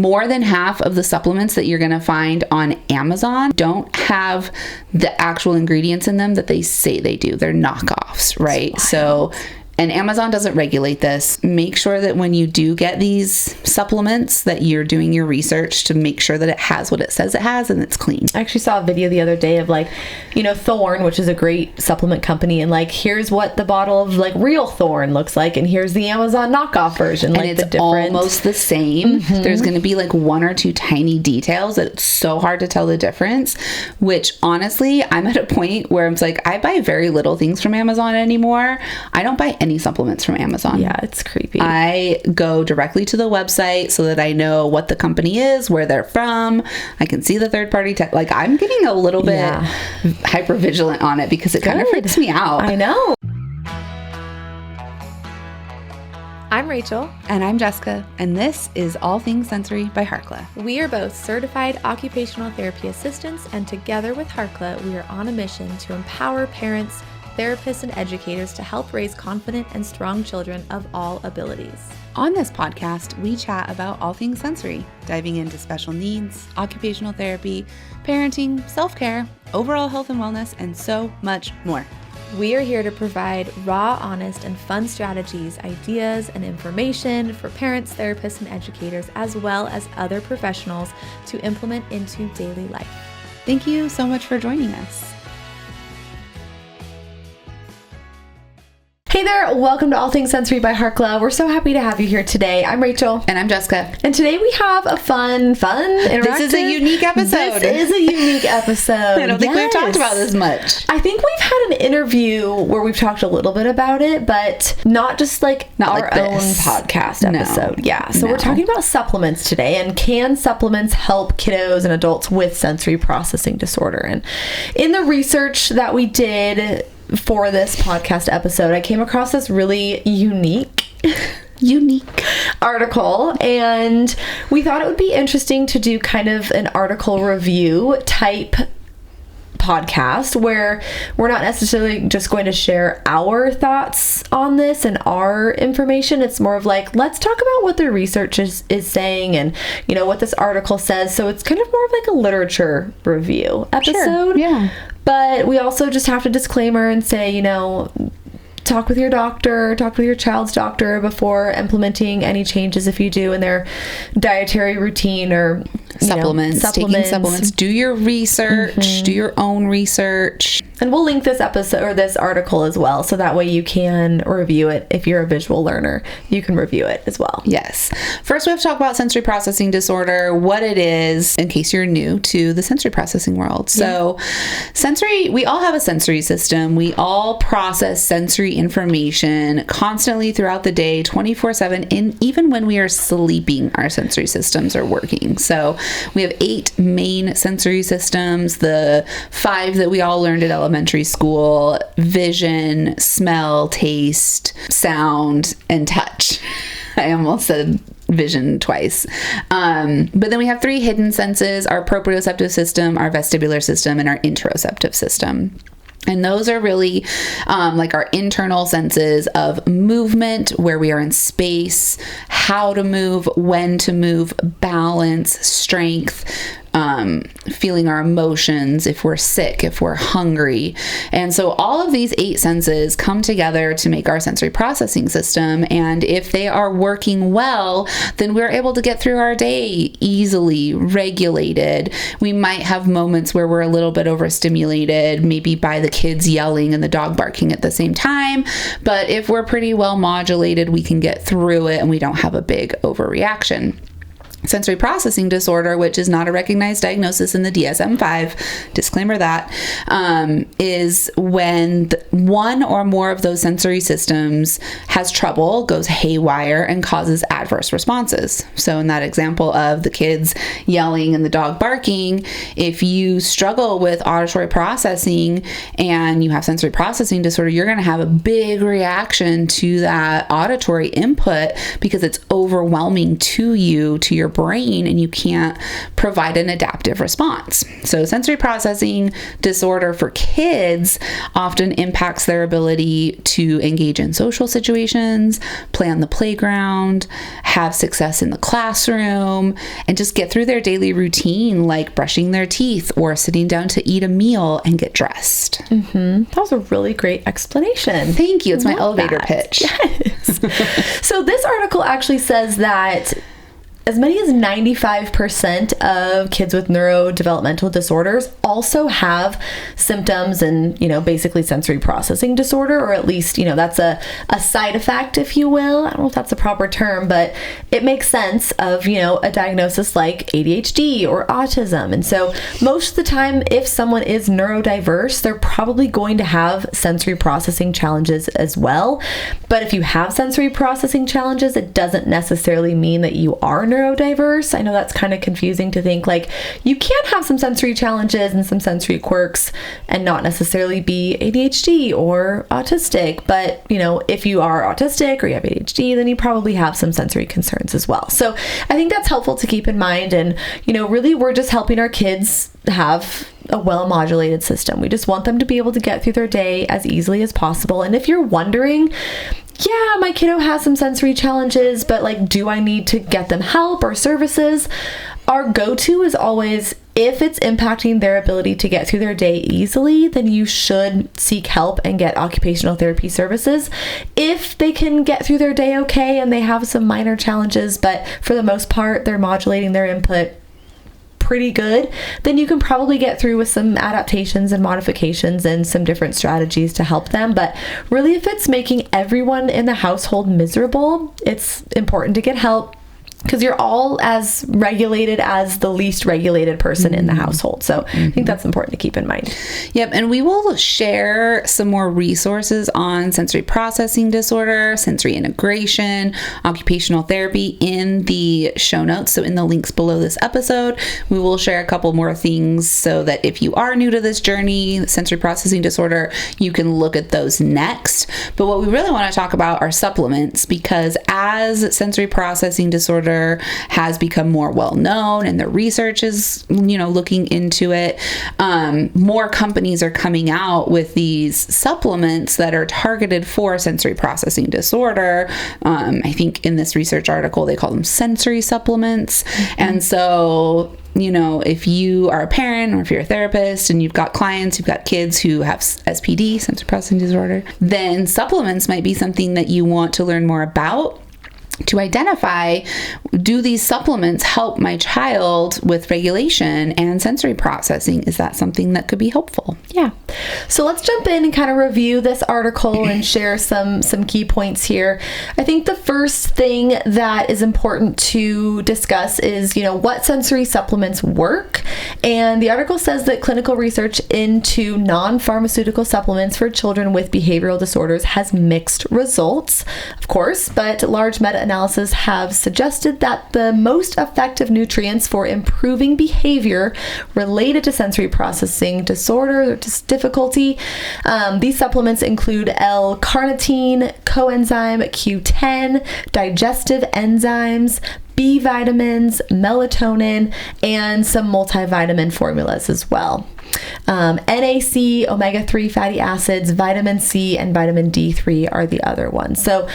more than half of the supplements that you're going to find on Amazon don't have the actual ingredients in them that they say they do. They're knockoffs, right? So, and Amazon doesn't regulate this. Make sure that when you do get these supplements that you're doing your research to make sure that it has what it says it has and it's clean. I actually saw a video the other day of like, Thorne, which is a great supplement company, and like, here's what the bottle of like real Thorne looks like, and here's the Amazon knockoff version. And it's almost the same. There's going to be like one or two tiny details that it's so hard to tell the difference, which honestly, I'm at a point where I'm like, I buy very little things from Amazon anymore. I don't buy any supplements from Amazon. Yeah, it's creepy. I go directly to the website so that I know what the company is, where they're from. I can see the third party tech. Like, I'm getting a little bit hyper vigilant on it because it kind of freaks me out. I know. I'm Rachel. And I'm Jessica. And this is All Things Sensory by Harkla. We are both certified occupational therapy assistants, and together with Harkla, we are on a mission to empower parents, therapists, and educators to help raise confident and strong children of all abilities. On this podcast, we chat about all things sensory, diving into special needs, occupational therapy, parenting, self-care, overall health and wellness, and so much more. We are here to provide raw, honest, and fun strategies, ideas, and information for parents, therapists, and educators, as well as other professionals to implement into daily life. Thank you so much for joining us. Hey there, welcome to All Things Sensory by Harkla. We're so happy to have you here today. I'm Rachel. And I'm Jessica. And today we have a fun, interactive... This is a unique episode. This is a unique episode. I don't think we've talked about this much. I think we've had an interview where we've talked a little bit about it, but not just like our own podcast episode. So we're talking about supplements today, and can supplements help kiddos and adults with sensory processing disorder? And in the research that we did for this podcast episode, I came across this really unique article, and we thought it would be interesting to do kind of an article review type podcast where we're not necessarily just going to share our thoughts on this and our information. It's more of like, let's talk about what the research is saying and what this article says. So it's kind of more of like a literature review episode. Sure. Yeah. But we also just have to disclaimer and say, talk with your doctor, talk with your child's doctor before implementing any changes if you do in their dietary routine or supplements. Taking supplements. Do your research, do your own research. And we'll link this episode or this article as well, so that way you can review it. If you're a visual learner, you can review it as well. Yes. First, we have to talk about sensory processing disorder, what it is, in case you're new to the sensory processing world. So we all have a sensory system. We all process sensory information constantly throughout the day, 24/7, and even when we are sleeping, our sensory systems are working. So we have 8 main sensory systems, the 5 that we all learned at elementary school: vision, smell, taste, sound, and touch. I almost said vision twice. But then we have 3 hidden senses: our proprioceptive system, our vestibular system, and our interoceptive system. And those are really like our internal senses of movement, where we are in space, how to move, when to move, balance, strength, feeling our emotions, if we're sick, if we're hungry. And so all of these 8 senses come together to make our sensory processing system. And if they are working well, then we're able to get through our day easily, regulated. We might have moments where we're a little bit overstimulated, maybe by the kids yelling and the dog barking at the same time. But if we're pretty well modulated, we can get through it and we don't have a big overreaction. Sensory processing disorder, which is not a recognized diagnosis in the DSM-5, disclaimer that, is when one or more of those sensory systems has trouble, goes haywire, and causes adverse responses. So in that example of the kids yelling and the dog barking, if you struggle with auditory processing and you have sensory processing disorder, you're going to have a big reaction to that auditory input because it's overwhelming to you, to your brain and you can't provide an adaptive response. So sensory processing disorder for kids often impacts their ability to engage in social situations, play on the playground, have success in the classroom, and just get through their daily routine, like brushing their teeth or sitting down to eat a meal and get dressed. That was a really great explanation. Thank you. It's my elevator pitch. Yes. So this article actually says that as many as 95% of kids with neurodevelopmental disorders also have symptoms and, basically sensory processing disorder, or at least, that's a side effect, if you will. I don't know if that's a proper term, but it makes sense of, a diagnosis like ADHD or autism. And so most of the time, if someone is neurodiverse, they're probably going to have sensory processing challenges as well. But if you have sensory processing challenges, it doesn't necessarily mean that you are neurodiverse. I know that's kind of confusing to think, like, you can't have some sensory challenges and some sensory quirks and not necessarily be ADHD or autistic. But, if you are autistic or you have ADHD, then you probably have some sensory concerns as well. So I think that's helpful to keep in mind. And, really we're just helping our kids have a well-modulated system. We just want them to be able to get through their day as easily as possible. And if you're wondering, yeah, my kiddo has some sensory challenges, but like, do I need to get them help or services? Our go-to is always, if it's impacting their ability to get through their day easily, then you should seek help and get occupational therapy services. If they can get through their day okay and they have some minor challenges, but for the most part, they're modulating their input pretty good, then you can probably get through with some adaptations and modifications and some different strategies to help them. But really, if it's making everyone in the household miserable, it's important to get help, because you're all as regulated as the least regulated person in the household. So I think that's important to keep in mind. Yep. And we will share some more resources on sensory processing disorder, sensory integration, occupational therapy in the show notes. So in the links below this episode, we will share a couple more things so that if you are new to this journey, sensory processing disorder, you can look at those next. But what we really want to talk about are supplements, because as sensory processing disorder has become more well known and the research is, looking into it, more companies are coming out with these supplements that are targeted for sensory processing disorder. I think in this research article, they call them sensory supplements. And so, if you are a parent or if you're a therapist and you've got clients, you've got kids who have SPD, sensory processing disorder, then supplements might be something that you want to learn more about, to identify, do these supplements help my child with regulation and sensory processing? Is that something that could be helpful? Yeah. So let's jump in and kind of review this article and share some key points here. I think the first thing that is important to discuss is, what sensory supplements work. And the article says that clinical research into non-pharmaceutical supplements for children with behavioral disorders has mixed results, of course, but large meta-analysis have suggested that the most effective nutrients for improving behavior related to sensory processing disorder or difficulty, these supplements include L-carnitine, coenzyme Q10, digestive enzymes, B vitamins, melatonin, and some multivitamin formulas as well. NAC, omega-3 fatty acids, vitamin C, and vitamin D3 are the other ones. So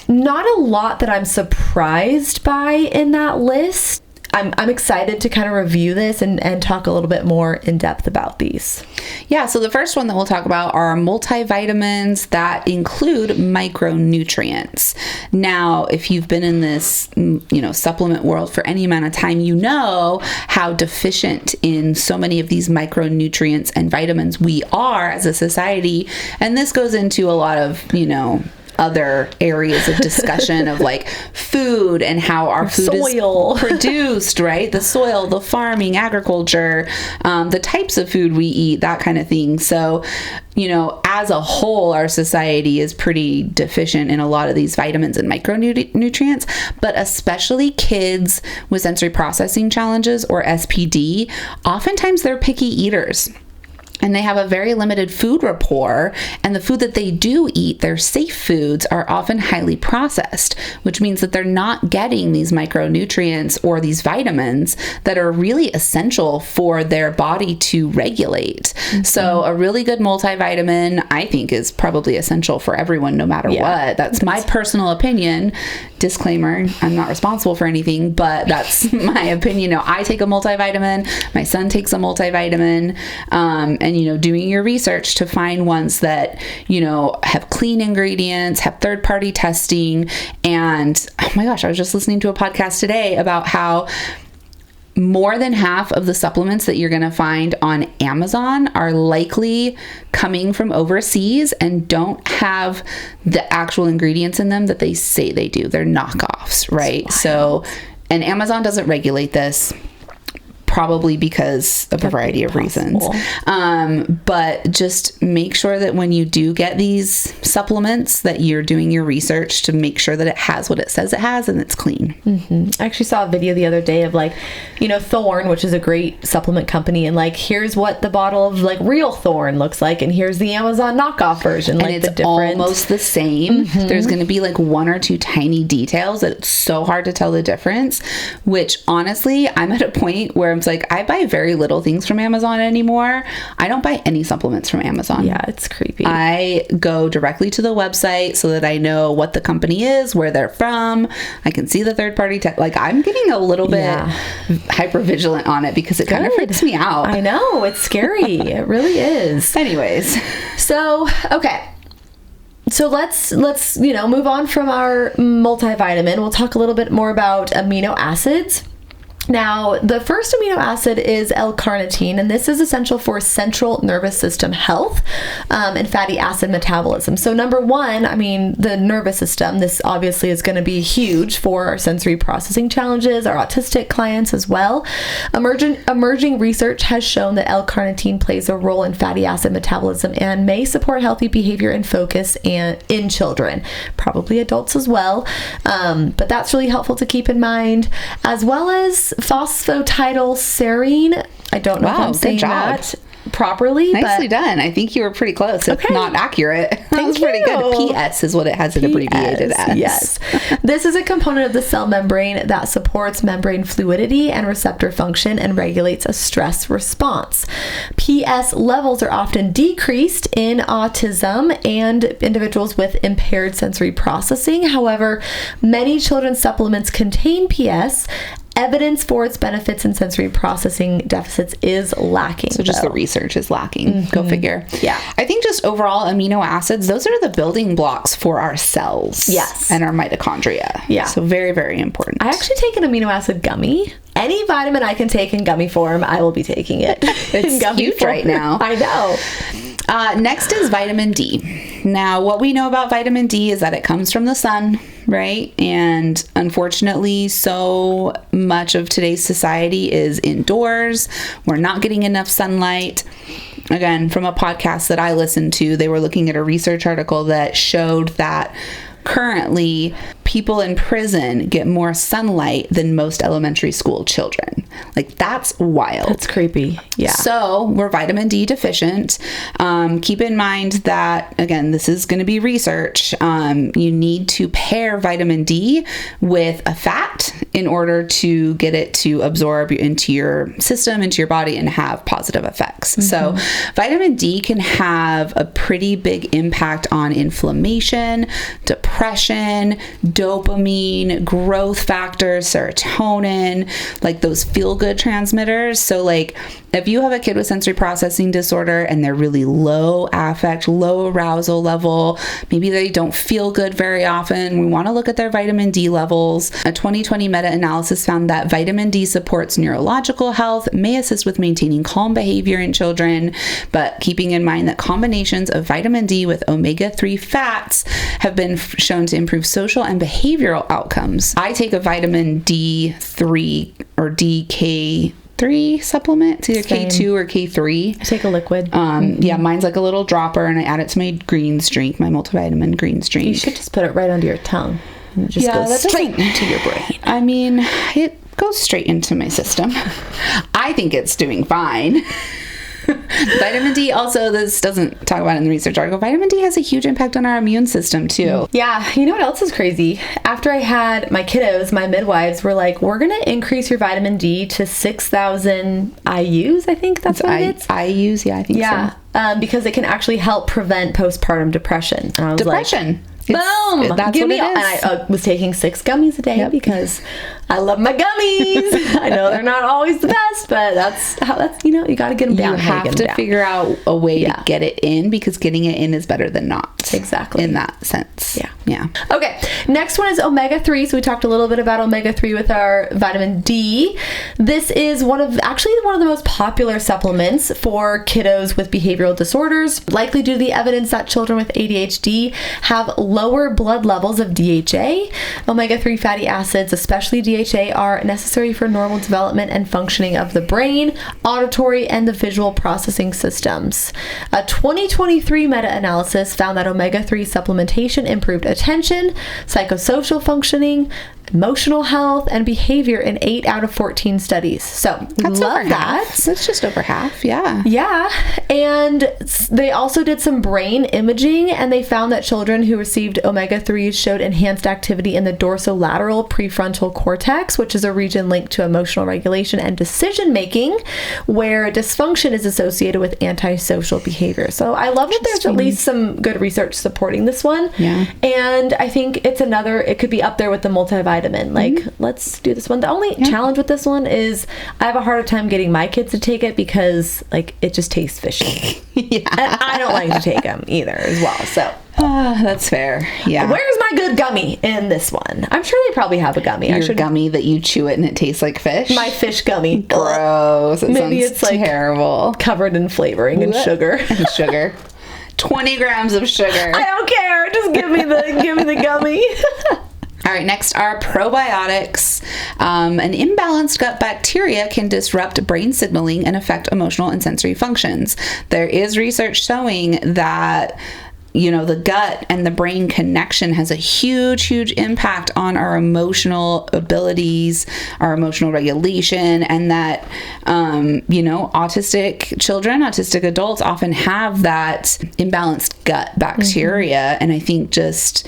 not a lot that I'm surprised by in that list. I'm excited to kind of review this and talk a little bit more in depth about these. Yeah, so the first one that we'll talk about are multivitamins that include micronutrients. Now, if you've been in this, supplement world for any amount of time, you know how deficient in so many of these micronutrients and vitamins we are as a society. And this goes into a lot of, other areas of discussion of like food and how our food soil is produced, right? The soil, the farming, agriculture, the types of food we eat, that kind of thing. So, as a whole, our society is pretty deficient in a lot of these vitamins and micronutrients, but especially kids with sensory processing challenges or SPD, oftentimes they're picky eaters. and they have a very limited food rapport, and the food that they do eat, their safe foods, are often highly processed, which means that they're not getting these micronutrients or these vitamins that are really essential for their body to regulate. So a really good multivitamin, I think, is probably essential for everyone, no matter what. That's my personal opinion. Disclaimer, I'm not responsible for anything, but that's my opinion. I take a multivitamin. My son takes a multivitamin. And, doing your research to find ones that, have clean ingredients, have third-party testing. And, oh my gosh, I was just listening to a podcast today about how more than half of the supplements that you're going to find on Amazon are likely coming from overseas and don't have the actual ingredients in them that they say they do. They're knockoffs, right? So, and Amazon doesn't regulate this, probably because of a variety of reasons. But just make sure that when you do get these supplements that you're doing your research to make sure that it has what it says it has and it's clean. I actually saw a video the other day of Thorne, which is a great supplement company, and here's what the bottle of real Thorne looks like, and here's the Amazon knockoff version. And it's almost the same. There's going to be one or two tiny details that it's so hard to tell the difference, which honestly, I'm at a point where I'm I buy very little things from Amazon anymore. I don't buy any supplements from Amazon. Yeah, it's creepy. I go directly to the website so that I know what the company is, where they're from. I can see the third party I'm getting a little bit hyper vigilant on it because it kind of freaks me out. I know, it's scary. It really is. Anyways, so okay. So let's move on from our multivitamin. We'll talk a little bit more about amino acids. Now, the first amino acid is L-carnitine, and this is essential for central nervous system health and fatty acid metabolism. So number one, the nervous system, this obviously is going to be huge for our sensory processing challenges, our autistic clients as well. Emerging research has shown that L-carnitine plays a role in fatty acid metabolism and may support healthy behavior and focus in children, probably adults as well. But that's really helpful to keep in mind, as well as phosphatidylserine. I don't know if I'm saying that properly. Nicely done. I think you were pretty close. It's not accurate. That was pretty good. PS is what it has it abbreviated as. Yes. This is a component of the cell membrane that supports membrane fluidity and receptor function and regulates a stress response. PS levels are often decreased in autism and individuals with impaired sensory processing. However, many children's supplements contain PS. Evidence for its benefits in sensory processing deficits is lacking. So just the research is lacking. Go figure. Yeah. I think just overall amino acids, those are the building blocks for our cells. Yes. And our mitochondria. Yeah. So very, very important. I actually take an amino acid gummy. Any vitamin I can take in gummy form, I will be taking it. It's huge right now. I know. Next is vitamin D. Now, what we know about vitamin D is that it comes from the sun, right? And unfortunately, so much of today's society is indoors. We're not getting enough sunlight. Again, from a podcast that I listened to, they were looking at a research article that showed that currently people in prison get more sunlight than most elementary school children. That's wild. That's creepy. Yeah. So we're vitamin D deficient. Keep in mind that, again, this is going to be research. You need to pair vitamin D with a fat in order to get it to absorb into your system, into your body, and have positive effects. So vitamin D can have a pretty big impact on inflammation, depression, dopamine, growth factors, serotonin, those feel-good transmitters. So if you have a kid with sensory processing disorder and they're really low affect, low arousal level, maybe they don't feel good very often, we want to look at their vitamin D levels. A 2020 meta-analysis found that vitamin D supports neurological health, may assist with maintaining calm behavior in children, but keeping in mind that combinations of vitamin D with omega-3 fats have been shown to improve social and behavioral outcomes. I take a vitamin D3 or DK3 supplement. It's either K2 or K3. I take a liquid. Yeah, mine's a little dropper, and I add it to my greens drink, my multivitamin greens drink. You should just put it right under your tongue. And it just goes straight into your brain. It goes straight into my system. I think it's doing fine. Vitamin D also, this doesn't talk about it in the research article, vitamin D has a huge impact on our immune system too. Yeah. You know what else is crazy? After I had my kiddos, my midwives were like, we're going to increase your vitamin D to 6,000 IUs. I think that's what it is. IUs, yeah, I think so. Because it can actually help prevent postpartum depression. And I was Depression. Boom! That's Give what me it is. And I was taking 6 gummies a day because I love my gummies. I know they're not always the best, but that's you got to get them down. You have to figure out a way to get it in, because getting it in is better than not. Exactly. In that sense. Yeah. Okay. Next one is omega-3. So we talked a little bit about omega-3 with our vitamin D. This is one of the most popular supplements for kiddos with behavioral disorders, likely due to the evidence that children with ADHD have lower blood levels of DHA. Omega-3 fatty acids, especially DHA, are necessary for normal development and functioning of the brain, auditory, and the visual processing systems. A 2023 meta-analysis found that omega-3 supplementation improved attention, psychosocial functioning, emotional health, and behavior in 8 out of 14 studies. So that's love over that. half. That's just over half. Yeah. Yeah. And they also did some brain imaging, and they found that children who received omega-3s showed enhanced activity in the dorsolateral prefrontal cortex, which is a region linked to emotional regulation and decision making, where dysfunction is associated with antisocial behavior. So I love that there's at least some good research supporting this one. Yeah. And I think it could be up there with the multivitamin. Like, let's do this one. The only challenge with this one is I have a harder time getting my kids to take it because, like, it just tastes fishy. And I don't like to take them either as well. So that's fair. Yeah. Where's my good gummy in this one? I'm sure they probably have a gummy. Your gummy that you chew it and it tastes like fish? My fish gummy. Gross. Maybe it's like terrible. Covered in flavoring and sugar. 20 grams of sugar. I don't care. Just give me the gummy. All right, next are probiotics. An imbalanced gut bacteria can disrupt brain signaling and affect emotional and sensory functions. There is research showing that the gut and the brain connection has a huge impact on our emotional abilities, our emotional regulation, and that, autistic children, autistic adults often have that imbalanced gut bacteria. And I think just,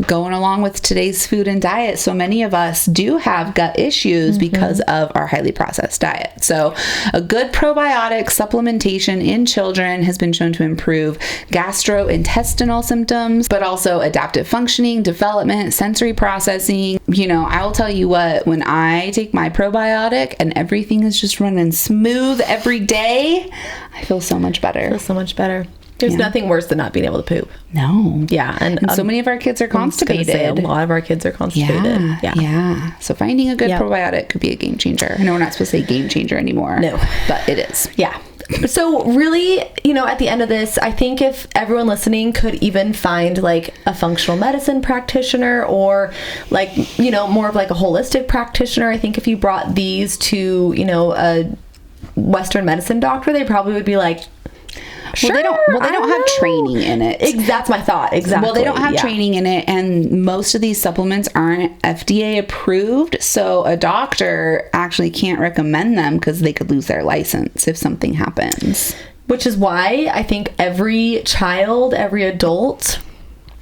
going along with today's food and diet, so many of us do have gut issues because of our highly processed diet. So a good probiotic supplementation in children has been shown to improve gastrointestinal symptoms, but also adaptive functioning, development, sensory processing. I will tell you what, when I take my probiotic and everything is just running smooth every day, I feel so much better. There's nothing worse than not being able to poop. No. Yeah. And so many of our kids are constipated. A lot of our kids are constipated. Yeah. So finding a good probiotic could be a game changer. I know we're not supposed to say game changer anymore. No. But it is. Yeah. So really, at the end of this, I think if everyone listening could even find like a functional medicine practitioner or like, more of like a holistic practitioner, I think if you brought these to, a Western medicine doctor, they probably would be like, sure, they don't have training in it. That's my thought. Exactly. Well, they don't have training in it, and most of these supplements aren't FDA approved, so a doctor actually can't recommend them because they could lose their license if something happens. Which is why I think every child, every adult,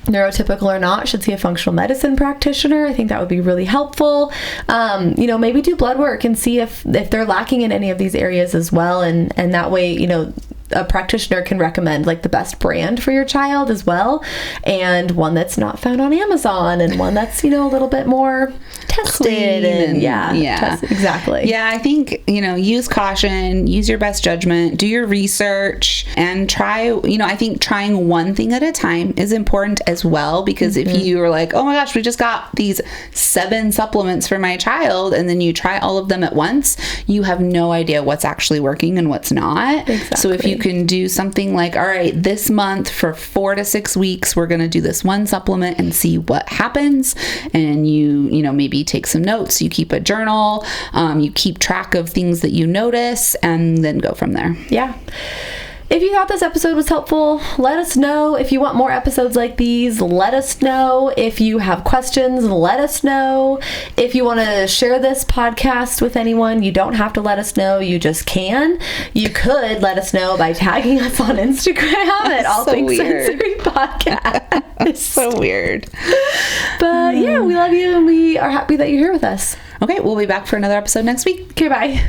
neurotypical or not, should see a functional medicine practitioner. I think that would be really helpful. Maybe do blood work and see if they're lacking in any of these areas as well, and that way, a practitioner can recommend like the best brand for your child as well, and one that's not found on Amazon, and one that's a little bit more tested. Exactly. Yeah, I think use caution, use your best judgment, do your research, and try. I think trying one thing at a time is important as well, because if you are like, oh my gosh, we just got these 7 supplements for my child, and then you try all of them at once, you have no idea what's actually working and what's not. Exactly. So if you can do something like, all right, this month for 4 to 6 weeks, we're going to do this one supplement and see what happens. And you maybe take some notes, you keep a journal, you keep track of things that you notice, and then go from there. Yeah. If you thought this episode was helpful, let us know. If you want more episodes like these, let us know. If you have questions, let us know. If you want to share this podcast with anyone, you don't have to let us know. You just can. You could let us know by tagging us on Instagram at All So Things weird. Sensory Podcast. It's so weird. But yeah, we love you and we are happy that you're here with us. Okay, we'll be back for another episode next week. Okay, bye.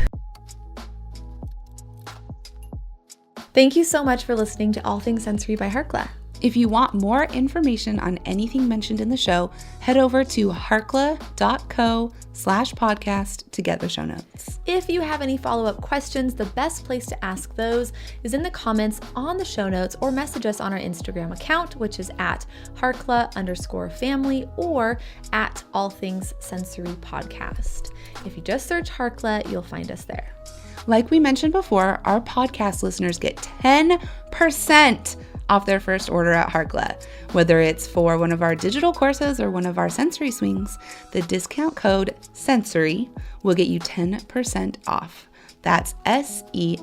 Thank you so much for listening to All Things Sensory by Harkla. If you want more information on anything mentioned in the show, head over to harkla.co/podcast to get the show notes. If you have any follow-up questions, the best place to ask those is in the comments on the show notes or message us on our Instagram account, which is at Harkla_family or at All Things Sensory Podcast. If you just search Harkla, you'll find us there. Like we mentioned before, our podcast listeners get 10% off their first order at Harkla. Whether it's for one of our digital courses or one of our sensory swings, the discount code SENSORY will get you 10% off. That's SENSORY.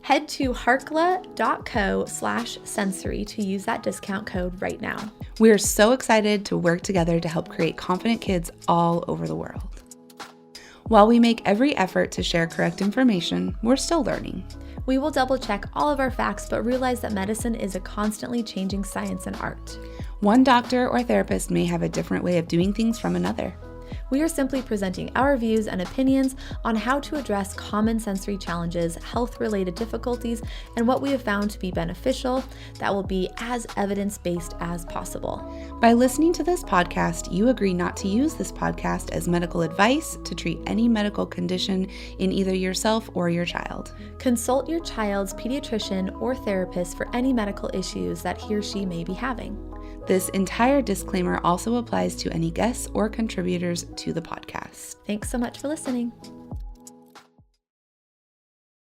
Head to harkla.co/sensory to use that discount code right now. We are so excited to work together to help create confident kids all over the world. While we make every effort to share correct information, we're still learning. We will double check all of our facts, but realize that medicine is a constantly changing science and art. One doctor or therapist may have a different way of doing things from another. We are simply presenting our views and opinions on how to address common sensory challenges, health-related difficulties, and what we have found to be beneficial that will be as evidence-based as possible. By listening to this podcast, you agree not to use this podcast as medical advice to treat any medical condition in either yourself or your child. Consult your child's pediatrician or therapist for any medical issues that he or she may be having. This entire disclaimer also applies to any guests or contributors to the podcast. Thanks so much for listening.